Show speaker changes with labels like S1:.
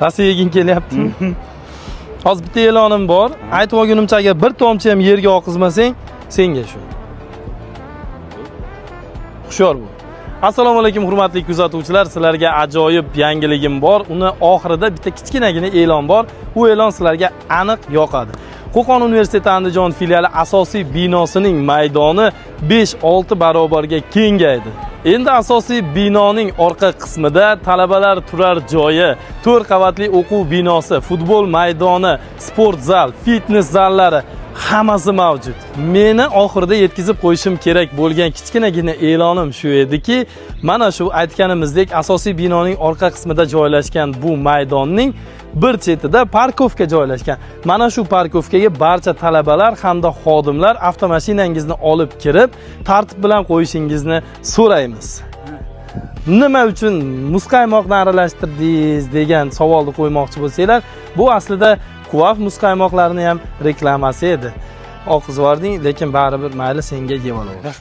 S1: Rossiya yegin kelyaptimi? Hozir bitta e'lonim bor. Aytib olgunimcha agar bir tomchi ham yerga oqizmasang, senga shu. Hushyor bo'l. Assalomu alaykum hurmatli kuzatuvchilar, sizlarga ajoyib yangiligim bor. Uni oxirida bitta kichkinagina e'lon bor. U e'lon sizlarga aniq yoqadi. Qo'qon universiteti Andijon filiali asosiy binosining maydoni 5-6 barobarga kengaydi. Endi asosiy binoning orqa qismida talabalar turar joyi, 4 qavatli o'quv binosi, futbol maydoni, sport zal, fitness zallari hammasi mavjud. Meni oxirida yetkazib qo'yishim kerak bo'lgan kichkinagina e'lonim shu ediki, mana shu aytganimizdek asosiy binoning orqa qismida joylashgan bu maydonning bir chetida parkovka joylashgan. Mana shu parkovkaga barcha talabalar hamda xodimlar avtomashinangizni olib kirib, tartib bilan qo'yishingizni so'raymiz. Nima uchun muzqaymoqni aralashtirdingiz degan savolni qo'ymoqchi bo'lsanglar, bu aslida Kuvaf muzqaymoqlarini ham reklamasi edi. Oqizvording, lekin baribir mayli senga yeb olaver.